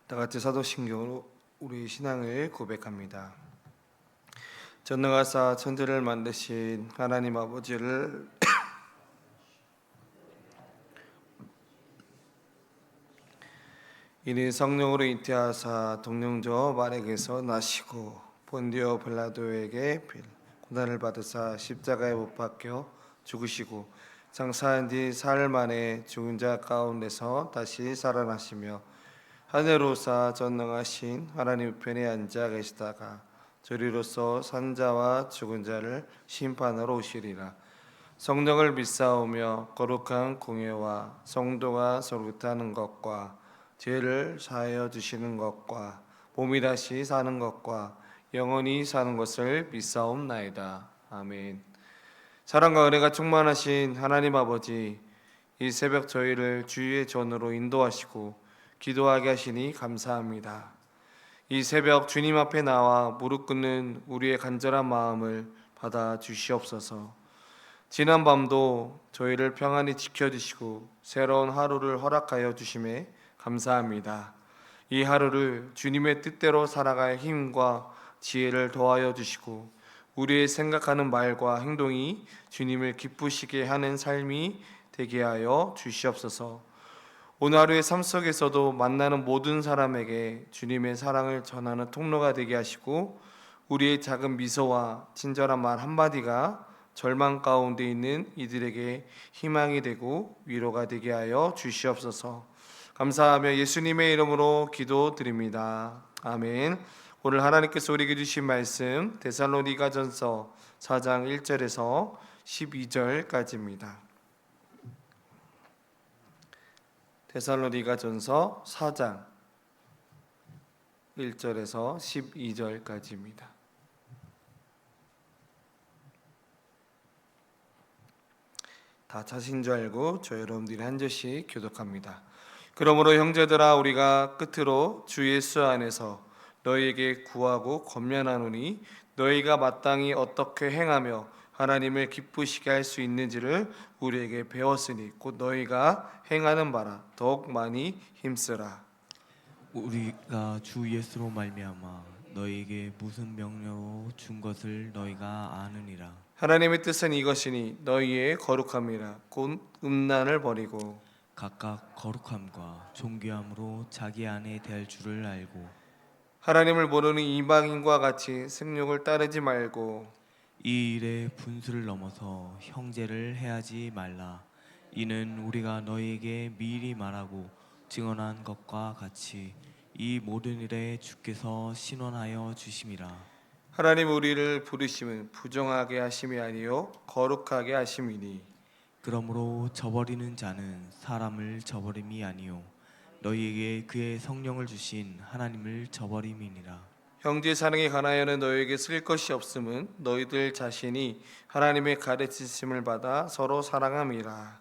다 같이 사도신경으로 우리 신앙을 고백합니다. 전능하사 천지를 만드신 하나님 아버지를 이는 성령으로 잉태하사 동령저 마렉에서 나시고 본디오 빌라도에게 고난을 받으사 십자가에 못 박혀 죽으시고 장사한 뒤 사흘 만에 죽은 자 가운데서 다시 살아나시며 하늘로사 전능하신 하나님 편에 앉아 계시다가 저리로서 산자와 죽은 자를 심판하러 오시리라. 성령을 믿사오며 거룩한 공예와 성도가 서로 타는 것과 죄를 사하여 주시는 것과 몸이 다시 사는 것과 영원히 사는 것을 믿사옵나이다. 아멘. 사랑과 은혜가 충만하신 하나님 아버지, 이 새벽 저희를 주의 전으로 인도하시고 기도하게 하시니 감사합니다. 이 새벽 주님 앞에 나와 무릎 꿇는 우리의 간절한 마음을 받아 주시옵소서. 지난 밤도 저희를 평안히 지켜주시고 새로운 하루를 허락하여 주심에 감사합니다. 이 하루를 주님의 뜻대로 살아갈 힘과 지혜를 더하여 주시고 우리의 생각하는 말과 행동이 주님을 기쁘시게 하는 삶이 되게 하여 주시옵소서. 오늘 하루의 삶 속에서도 만나는 모든 사람에게 주님의 사랑을 전하는 통로가 되게 하시고 우리의 작은 미소와 친절한 말 한마디가 절망 가운데 있는 이들에게 희망이 되고 위로가 되게 하여 주시옵소서. 감사하며 예수님의 이름으로 기도드립니다. 아멘. 오늘 하나님께서 우리에게 주신 말씀 데살로니가전서 4장 1절에서 12절까지입니다. 데살로니가전서 4장 1절에서 12절까지입니다. 다 찾으신 줄 알고 저 여러분들이 한 절씩 교독합니다. 그러므로 형제들아 우리가 끝으로 주 예수 안에서 너희에게 구하고 권면하노니 너희가 마땅히 어떻게 행하며 하나님을 기쁘시게 할 수 있는지를 우리에게 배웠으니 곧 너희가 행하는 바라 더욱 많이 힘쓰라. 우리가 주 예수로 말미암아 너희에게 무슨 명령으로 준 것을 너희가 아느니라. 하나님의 뜻은 이것이니 너희의 거룩함이라 곧 음란을 버리고 각각 거룩함과 존귀함으로 자기 안에 대할 줄을 알고 하나님을 모르는 이방인과 같이 생육을 따르지 말고 이 일에 분수를 넘어서 형제를 해하지 말라. 이는 우리가 너희에게 미리 말하고 증언한 것과 같이 이 모든 일에 주께서 신원하여 주심이라. 하나님 우리를 부르심은 부정하게 하심이 아니요 거룩하게 하심이니 그러므로 저버리는 자는 사람을 저버림이 아니요 너희에게 그의 성령을 주신 하나님을 저버림이니라. 형제 사랑에 관하여는 너희에게 쓸 것이 없음은 너희들 자신이 하나님의 가르치심을 받아 서로 사랑함이라.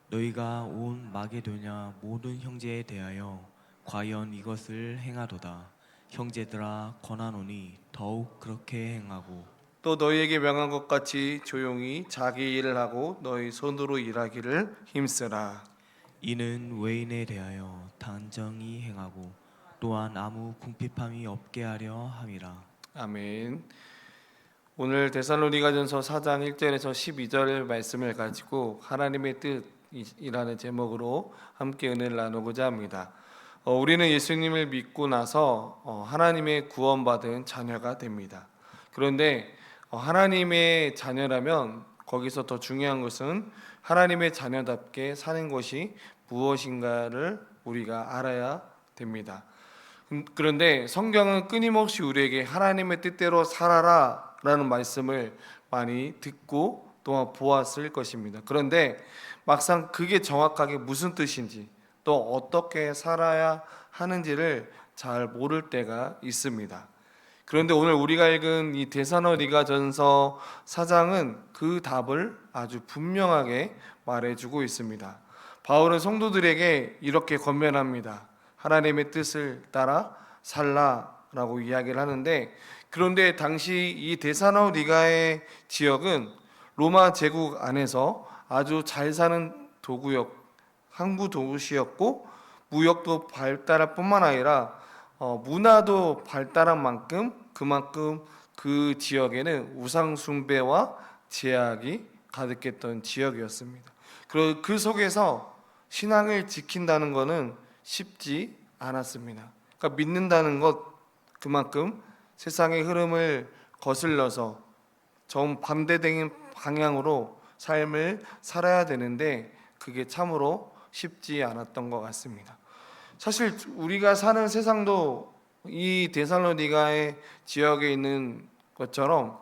너희가 온 마게도냐 모든 형제에 대하여 과연 이것을 행하도다. 형제들아 권하노니 더욱 그렇게 행하고 또 너희에게 명한 것 같이 조용히 자기 일을 하고 너희 손으로 일하기를 힘쓰라. 이는 외인에 대하여 단정히 행하고 또한 아무 궁핍함이 없게 하려 함이라. 아멘. 오늘 데살로니가전서 4장 1절에서 12절 말씀을 가지고 하나님의 뜻이라는 제목으로 함께 은혜를 나누고자 합니다. 우리는 예수님을 믿고 나서 하나님의 구원받은 자녀가 됩니다. 그런데 하나님의 자녀라면 거기서 더 중요한 것은 하나님의 자녀답게 사는 것이 무엇인가를 우리가 알아야 됩니다. 그런데 성경은 끊임없이 우리에게 하나님의 뜻대로 살아라 라는 말씀을 많이 듣고 또한 보았을 것입니다. 그런데 막상 그게 정확하게 무슨 뜻인지 또 어떻게 살아야 하는지를 잘 모를 때가 있습니다. 그런데 오늘 우리가 읽은 이 데살로니가전서 4장은 그 답을 아주 분명하게 말해주고 있습니다. 바울은 성도들에게 이렇게 권면합니다. 하나님의 뜻을 따라 살라라고 이야기를 하는데, 그런데 당시 이 데살로니가의 지역은 로마 제국 안에서 아주 잘 사는 항구 도시였고 무역도 발달할 뿐만 아니라 문화도 발달한 만큼 그만큼 그 지역에는 우상 숭배와 제약이 가득했던 지역이었습니다. 그리고 그 속에서 신앙을 지킨다는 것은 쉽지 않았습니다. 그러니까 믿는다는 것 그만큼 세상의 흐름을 거슬러서 정반대된 방향으로 삶을 살아야 되는데 그게 참으로 쉽지 않았던 것 같습니다. 사실 우리가 사는 세상도 이 데살로니가의 지역에 있는 것처럼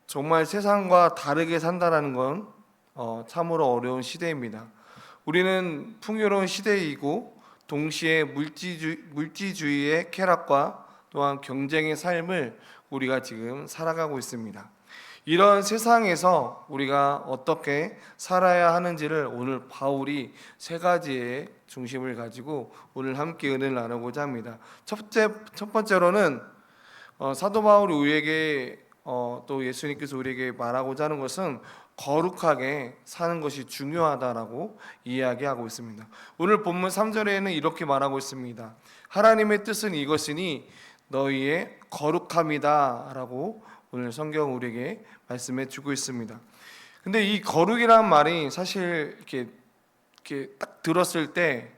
정말 세상과 다르게 산다라는 건 참으로 어려운 시대입니다. 우리는 풍요로운 시대이고 동시에 물질주의의 쾌락과 또한 경쟁의 삶을 우리가 지금 살아가고 있습니다. 이런 세상에서 우리가 어떻게 살아야 하는지를 오늘 바울이 세 가지의 중심을 가지고 오늘 함께 은혜를 나누고자 합니다. 첫 번째로는 사도 바울이 우리에게 또 예수님께서 우리에게 말하고자 하는 것은 거룩하게 사는 것이 중요하다라고 이야기하고 있습니다. 오늘 본문 3절에는 이렇게 말하고 있습니다. 하나님의 뜻은 이것이니 너희의 거룩함이다 라고 오늘 성경 우리에게 말씀해 주고 있습니다. 근데 이 거룩이라는 말이 사실 이렇게 딱 들었을 때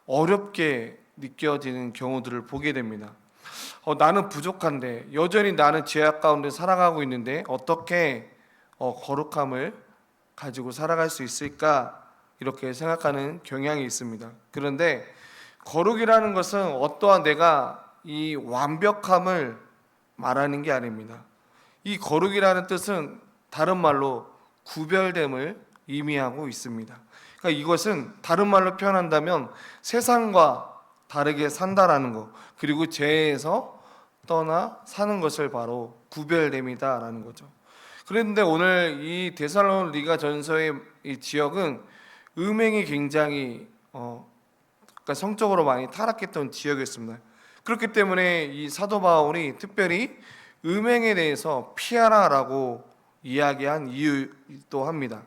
어렵게 느껴지는 경우들을 보게 됩니다. 나는 부족한데 여전히 나는 죄악 가운데 살아가고 있는데 어떻게 거룩함을 가지고 살아갈 수 있을까 이렇게 생각하는 경향이 있습니다. 그런데 거룩이라는 것은 어떠한 내가 이 완벽함을 말하는 게 아닙니다. 이 거룩이라는 뜻은 다른 말로 구별됨을 의미하고 있습니다. 그러니까 이것은 다른 말로 표현한다면 세상과 다르게 산다라는 것, 그리고 죄에서 떠나 사는 것을 바로 구별됨이다라는 거죠. 그런데 오늘 이 데살로니가 전서의 이 지역은 음행이 굉장히 그러니까 성적으로 많이 타락했던 지역이었습니다. 그렇기 때문에 이 사도 바울이 특별히 음행에 대해서 피하라라고 이야기한 이유도 합니다.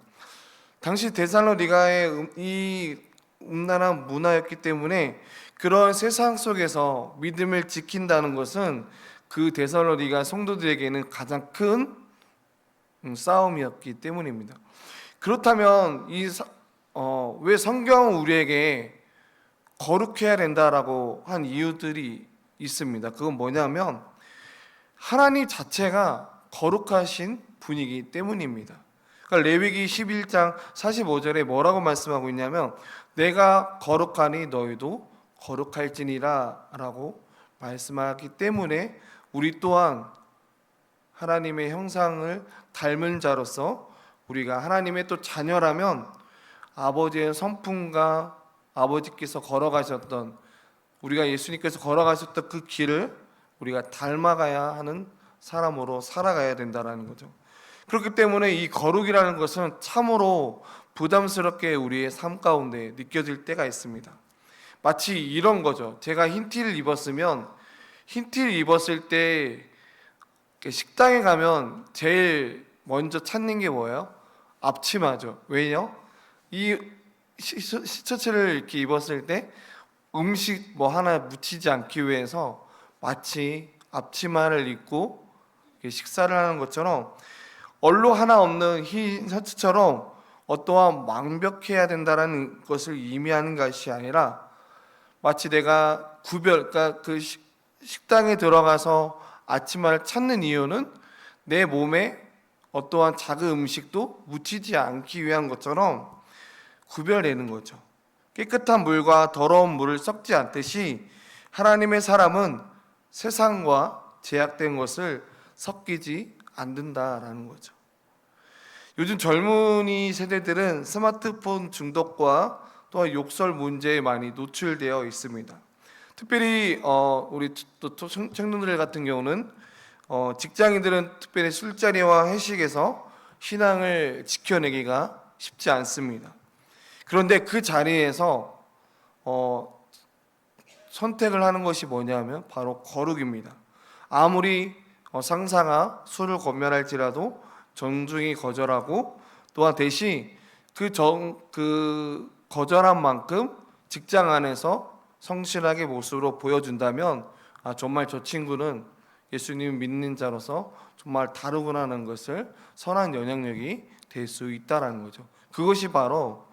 당시 데살로니가의 이 음란한 문화였기 때문에 그런 세상 속에서 믿음을 지킨다는 것은 그 데살로니가 성도들에게는 가장 큰 싸움이었기 때문입니다. 그렇다면 왜 성경은 우리에게 거룩해야 된다라고 한 이유들이 있습니다. 그건 뭐냐면 하나님 자체가 거룩하신 분이기 때문입니다. 그러니까 레위기 11장 45절에 뭐라고 말씀하고 있냐면 내가 거룩하니 너희도 거룩할지니라 라고 말씀하기 때문에 우리 또한 하나님의 형상을 닮은 자로서 우리가 하나님의 또 자녀라면 아버지의 성품과 아버지께서 걸어가셨던 우리가 예수님께서 걸어가셨던 그 길을 우리가 닮아가야 하는 사람으로 살아가야 된다는 거죠. 그렇기 때문에 이 거룩이라는 것은 참으로 부담스럽게 우리의 삶 가운데 느껴질 때가 있습니다. 마치 이런 거죠. 제가 흰 티를 입었으면 흰 티를 입었을 때 식당에 가면 제일 먼저 찾는 게 뭐예요? 앞치마죠. 왜요? 이 시처츠를 이렇게 입었을 때 음식 뭐 하나 묻히지 않기 위해서 마치 앞치마를 입고 식사를 하는 것처럼 얼로 하나 없는 흰 셔츠처럼 어떠한 완벽해야 된다는 것을 의미하는 것이 아니라 마치 내가 그러니까 그 식당에 들어가서 아침마를 찾는 이유는 내 몸에 어떠한 작은 음식도 묻히지 않기 위한 것처럼 구별되는 거죠. 깨끗한 물과 더러운 물을 섞지 않듯이 하나님의 사람은 세상과 제약된 것을 섞이지 않는다라는 거죠. 요즘 젊은이 세대들은 스마트폰 중독과 또한 욕설 문제에 많이 노출되어 있습니다. 특별히 우리 또 청년들 같은 경우는 직장인들은 특별히 술자리와 회식에서 신앙을 지켜내기가 쉽지 않습니다. 그런데 그 자리에서 선택을 하는 것이 뭐냐면 바로 거룩입니다. 아무리 상사가 술을 권면할지라도 정중히 거절하고 또한 대신 그 거절한 만큼 직장 안에서 성실하게 모습으로 보여준다면 정말 저 친구는 예수님 믿는 자로서 정말 다르구나라는 것을 선한 영향력이 될 수 있다라는 거죠. 그것이 바로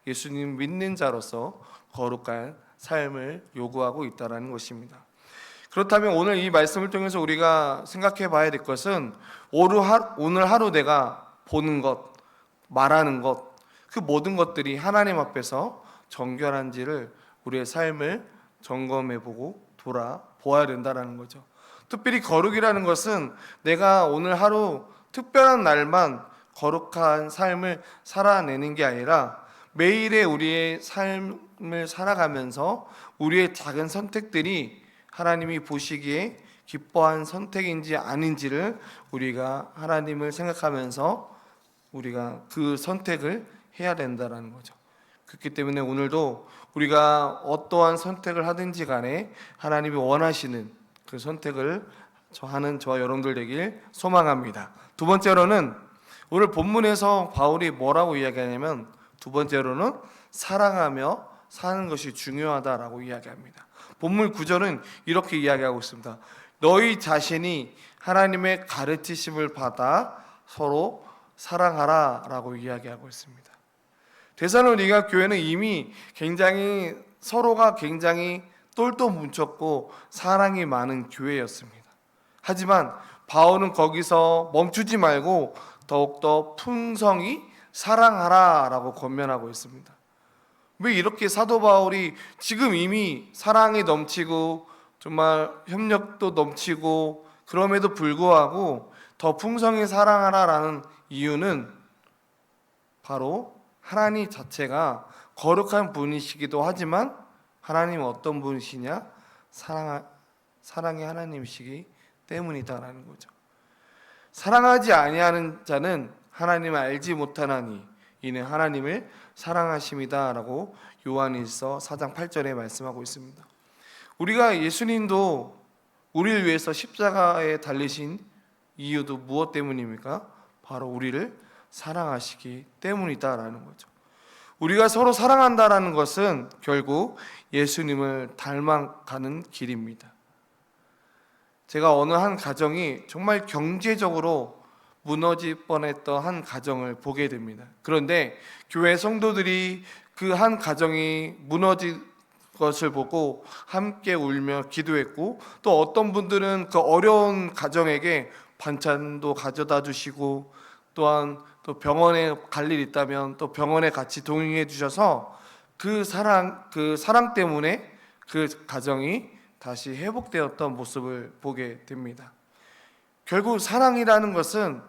예수님 믿는 자로서 거룩한 삶을 요구하고 있다라는 것입니다. 그렇다면 오늘 이 말씀을 통해서 우리가 생각해 봐야 될 것은 오늘 하루 내가 보는 것, 말하는 것, 그 모든 것들이 하나님 앞에서 정결한지를 우리의 삶을 점검해 보고 돌아보아야 된다는 거죠. 특별히 거룩이라는 것은 내가 오늘 하루 특별한 날만 거룩한 삶을 살아내는 게 아니라 매일의 우리의 삶을 살아가면서 우리의 작은 선택들이 하나님이 보시기에 기뻐한 선택인지 아닌지를 우리가 하나님을 생각하면서 우리가 그 선택을 해야 된다는 거죠. 그렇기 때문에 오늘도 우리가 어떠한 선택을 하든지 간에 하나님이 원하시는 그 선택을 하는 저와 여러분들 되길 소망합니다. 두 번째로는 오늘 본문에서 바울이 뭐라고 이야기하냐면 두 번째로는 사랑하며 사는 것이 중요하다라고 이야기합니다. 본문 9절은 이렇게 이야기하고 있습니다. 너희 자신이 하나님의 가르치심을 받아 서로 사랑하라 라고 이야기하고 있습니다. 데살로니가 교회는 이미 서로가 굉장히 똘똘 뭉쳤고 사랑이 많은 교회였습니다. 하지만 바울은 거기서 멈추지 말고 더욱더 풍성히 사랑하라 라고 권면하고 있습니다. 왜 이렇게 사도 바울이 지금 이미 사랑이 넘치고 정말 협력도 넘치고 그럼에도 불구하고 더 풍성히 사랑하라 라는 이유는 바로 하나님 자체가 거룩한 분이시기도 하지만 하나님은 어떤 분이시냐? 사랑의 하나님이시기 때문이다라는 거죠. 사랑하지 아니하는 자는 하나님을 알지 못하나니 이는 하나님을 사랑하심이다라고 요한일서 4장 8절에 말씀하고 있습니다. 우리가 예수님도 우리를 위해서 십자가에 달리신 이유도 무엇 때문입니까? 바로 우리를 사랑하시기 때문이다라는 거죠. 우리가 서로 사랑한다라는 것은 결국 예수님을 닮아가는 길입니다. 제가 어느 한 가정이 정말 경제적으로 무너질 뻔했던 한 가정을 보게 됩니다. 그런데 교회 성도들이 그 한 가정이 무너진 것을 보고 함께 울며 기도했고, 또 어떤 분들은 그 어려운 가정에게 반찬도 가져다 주시고, 또한 또 병원에 갈 일 있다면 또 병원에 같이 동행해 주셔서 그 사랑 때문에 그 가정이 다시 회복되었던 모습을 보게 됩니다. 결국 사랑이라는 것은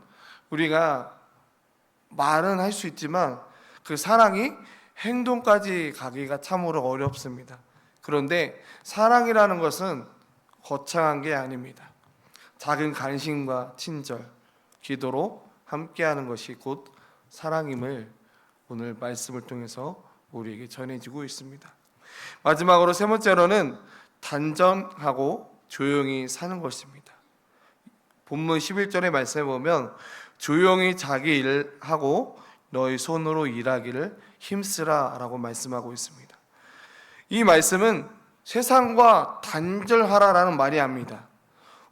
우리가 말은 할 수 있지만 그 사랑이 행동까지 가기가 참으로 어렵습니다. 그런데 사랑이라는 것은 거창한 게 아닙니다. 작은 관심과 친절, 기도로 함께하는 것이 곧 사랑임을 오늘 말씀을 통해서 우리에게 전해지고 있습니다. 마지막으로 세 번째로는 단정하고 조용히 사는 것입니다. 본문 11절의 말씀에 보면 조용히 자기 일을 하고 너희 손으로 일하기를 힘쓰라 라고 말씀하고 있습니다. 이 말씀은 세상과 단절하라라는 말이 아닙니다.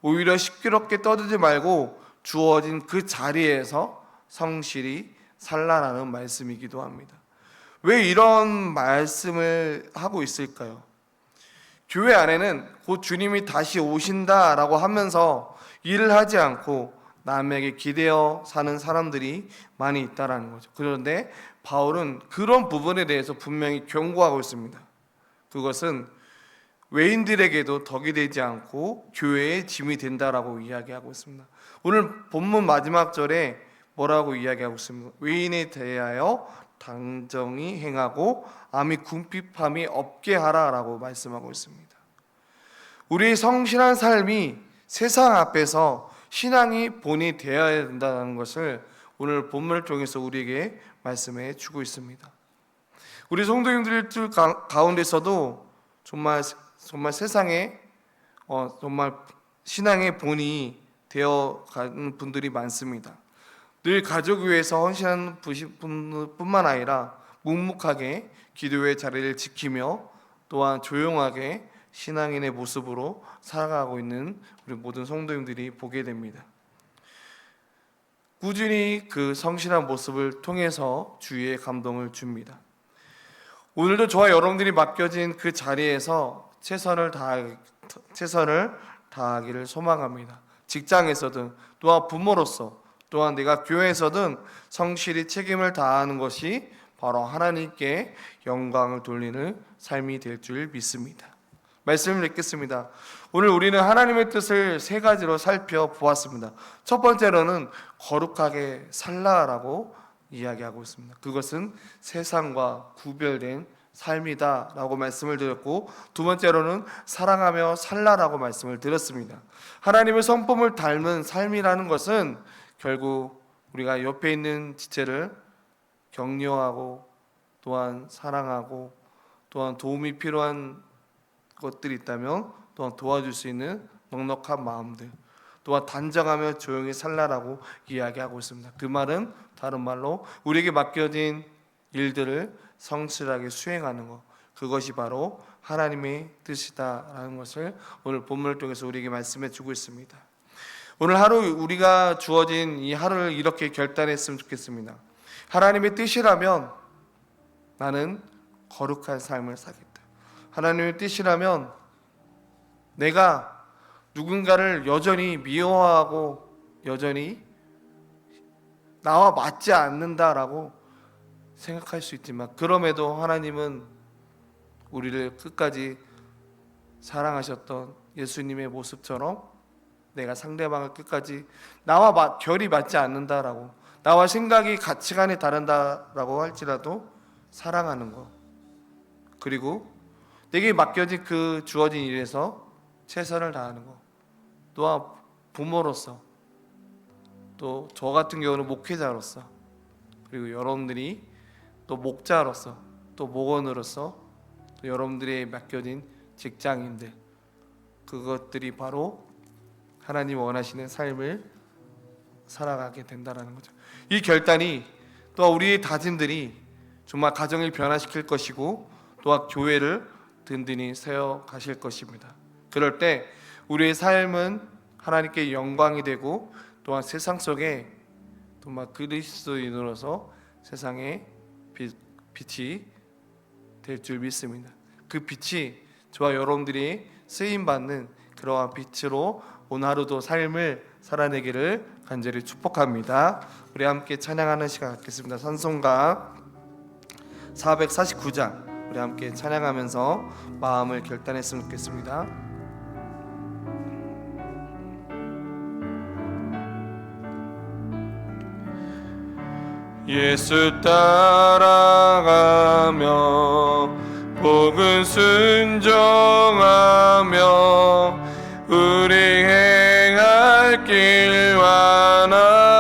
오히려 시끄럽게 떠들지 말고 주어진 그 자리에서 성실히 살라라는 말씀이기도 합니다. 왜 이런 말씀을 하고 있을까요? 교회 안에는 곧 주님이 다시 오신다라고 하면서 일을 하지 않고 남에게 기대어 사는 사람들이 많이 있다라는 거죠. 그런데 바울은 그런 부분에 대해서 분명히 경고하고 있습니다. 그것은 외인들에게도 덕이 되지 않고 교회의 짐이 된다라고 이야기하고 있습니다. 오늘 본문 마지막 절에 뭐라고 이야기하고 있습니까? 외인에 대하여 당정히 행하고 암이 궁핍함이 없게 하라라고 말씀하고 있습니다. 우리의 성실한 삶이 세상 앞에서 신앙이 본이 되어야 된다는 것을 오늘 본문을 통해서 우리에게 말씀해 주고 있습니다. 우리 성도님들 가운데서도 정말 세상에 정말 신앙의 본이 되어 가는 분들이 많습니다. 늘 가족 위해서 헌신하는 분뿐만 아니라 묵묵하게 기도의 자리를 지키며 또한 조용하게 신앙인의 모습으로 살아가고 있는 우리 모든 성도님들이 보게 됩니다. 꾸준히 그 성실한 모습을 통해서 주위에 감동을 줍니다. 오늘도 저와 여러분들이 맡겨진 그 자리에서 최선을 다하기를 소망합니다. 직장에서든 또한 부모로서 또한 내가 교회에서든 성실히 책임을 다하는 것이 바로 하나님께 영광을 돌리는 삶이 될 줄 믿습니다. 말씀을 읽겠습니다. 오늘 우리는 하나님의 뜻을 세 가지로 살펴보았습니다. 첫 번째로는 거룩하게 살라라고 이야기하고 있습니다. 그것은 세상과 구별된 삶이다 라고 말씀을 드렸고, 두 번째로는 사랑하며 살라라고 말씀을 드렸습니다. 하나님의 성품을 닮은 삶이라는 것은 결국 우리가 옆에 있는 지체를 격려하고 또한 사랑하고 또한 도움이 필요한 것들이 있다면 또한 도와줄 수 있는 넉넉한 마음들, 또한 단정하며 조용히 살라라고 이야기하고 있습니다. 그 말은 다른 말로 우리에게 맡겨진 일들을 성실하게 수행하는 것, 그것이 바로 하나님의 뜻이다라는 것을 오늘 본문을 통해서 우리에게 말씀해 주고 있습니다. 오늘 하루 우리가 주어진 이 하루를 이렇게 결단했으면 좋겠습니다. 하나님의 뜻이라면 나는 거룩한 삶을 살겠다. 하나님의 뜻이라면 내가 누군가를 여전히 미워하고 여전히 나와 맞지 않는다라고 생각할 수 있지만, 그럼에도 하나님은 우리를 끝까지 사랑하셨던 예수님의 모습처럼 내가 상대방을 끝까지 나와 결이 맞지 않는다라고, 나와 생각이 가치관이 다른다라고 할지라도 사랑하는 것, 그리고 내게 맡겨진 그 주어진 일에서 최선을 다하는 것, 또한 부모로서, 또 저 같은 경우는 목회자로서, 그리고 여러분들이 또 목자로서, 또 목원으로서, 또 여러분들이 맡겨진 직장인들, 그것들이 바로 하나님 원하시는 삶을 살아가게 된다는 거죠. 이 결단이 또 우리의 다짐들이 정말 가정을 변화시킬 것이고 또한 교회를 든든히 세워 가실 것입니다. 그럴 때 우리의 삶은 하나님께 영광이 되고 또한 세상 속에 정말 그리스도인으로서 세상에 빛이 될 줄 믿습니다. 그 빛이 저와 여러분들이 쓰임받는 그러한 빛으로 오늘 하루도 삶을 살아내기를 간절히 축복합니다. 우리 함께 찬양하는 시간 갖겠습니다. 찬송가 449장 우리 함께 찬양하면서 마음을 결단했으면 좋겠습니다. 예수 따라가며 복음 순종하며 우리 행할 길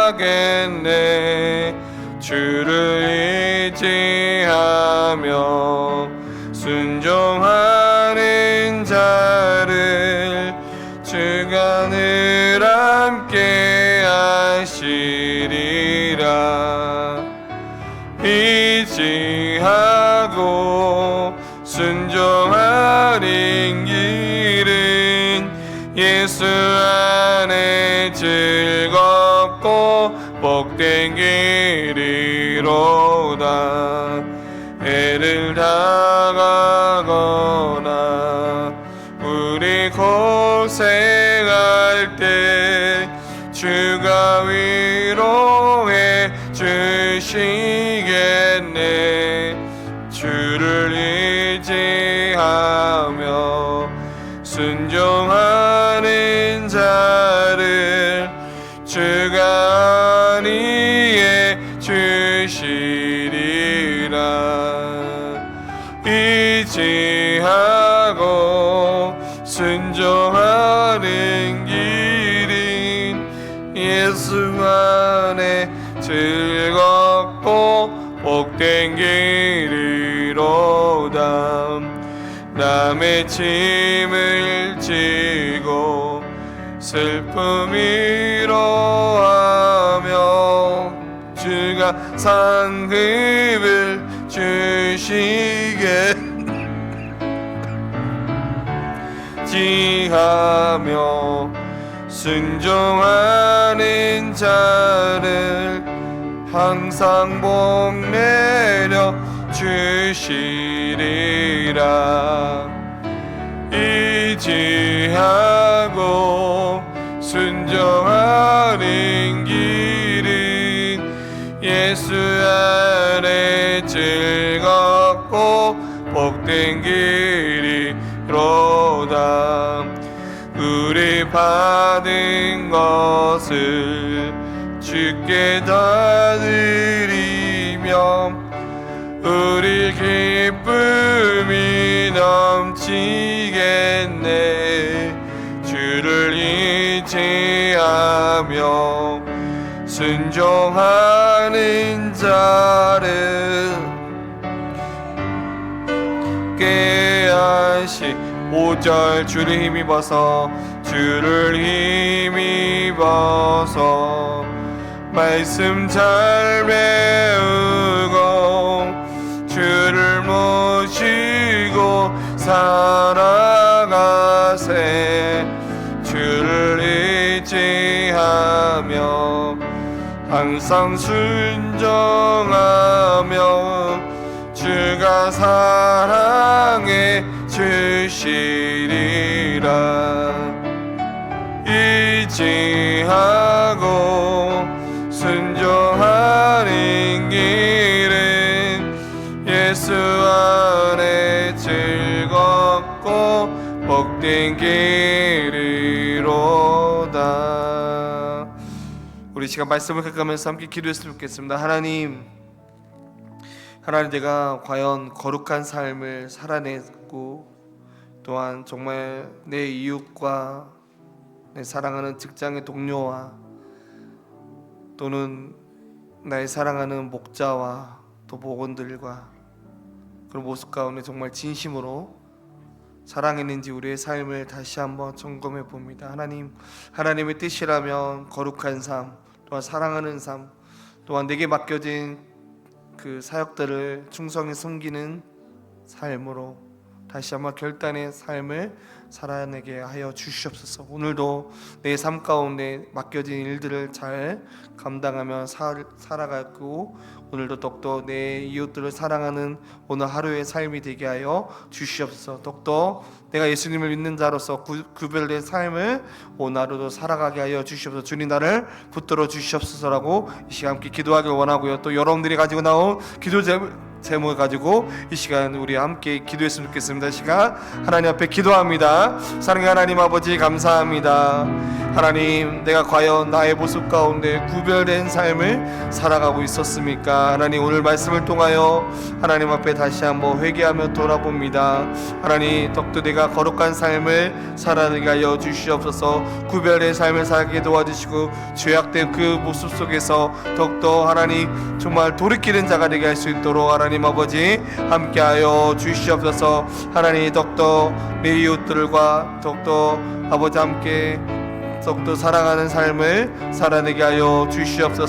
완하겠네. 주를 의지하며 순종하는 자를 주가 늘 함께 하시리라. 의지하고 순종하는 길은 예수 안에 즐겁고 복된 길이로다. 애를 당하거나 우리 고생할 때 주가 위로해 주시겠네. 주를 의지하며 순종하는 자를 주가 안위해 주시리라. 의지하고 순종하는 길은 예수 안에 즐겁고 복된 길이로다. 남의 짐을 지고 슬픔 위로하며 주가 상급을 주시게 지하며 순종하는 자를 항상 복내려 주시리라. 의지하고 순종하는 길은 예수 안에 즐겁고 복된 길이로다. 우리 받은 것을 주께 다 드리며 우리 기쁨이 넘치겠네. 주를 의지하며 순종하는 자를 깨하시. 5절 주를 힘입어서 주를 힘입어서 말씀 잘 배우고 주를 모시고 살아가세. 주를 의지하며 항상 순종하며 주가 사랑해 주시리라. 의지하고 순종하는 길은 예수 안에 즐겁고 복된 길이로다. 우리 시간 말씀을 가까면서 함께 기도했으면 좋겠습니다. 하나님, 내가 과연 거룩한 삶을 살아냈고 또한 정말 내 이웃과 내 사랑하는 직장의 동료와 또는 나의 사랑하는 목자와 또 목원들과 그런 모습 가운데 정말 진심으로 사랑했는지 우리의 삶을 다시 한번 점검해 봅니다. 하나님의 뜻이라면 거룩한 삶, 또한 사랑하는 삶, 또한 내게 맡겨진 그 사역들을 충성히 섬기는 삶으로 다시 한번 결단의 삶을 살아내게 하여 주시옵소서. 오늘도 내 삶 가운데 맡겨진 일들을 잘 감당하며 살아가고 오늘도 더욱더 내 이웃들을 사랑하는 오늘 하루의 삶이 되게 하여 주시옵소서. 더욱더 내가 예수님을 믿는 자로서 구별된 삶을 오늘 하루도 살아가게 하여 주시옵소서. 주님 나를 붙들어 주시옵소서라고 이 시간 함께 기도하길 원하고요. 또 여러분들이 가지고 나온 기도 제목을 가지고 이 시간 우리 함께 기도했으면 좋겠습니다. 이 시간 하나님 앞에 기도합니다. 사랑의 하나님 아버지 감사합니다. 하나님, 내가 과연 나의 모습 가운데 구별된 삶을 살아가고 있었습니까? 하나님, 오늘 말씀을 통하여 하나님 앞에 다시 한번 회개하며 돌아봅니다. 하나님, 더욱더 내가 거룩한 삶을 살아내게 하여 주시옵소서. 구별된 삶을 살게 도와주시고 죄악된 그 모습 속에서 더욱더 하나님 정말 돌이키는 자가 되게 할 수 있도록 하나님 아버지 함께하여 주시옵소서. 하나님, 더욱더 내 이웃들과 더욱더 아버지 함께 더욱더 사랑하는 삶을 살아내게 하여 주시옵소서.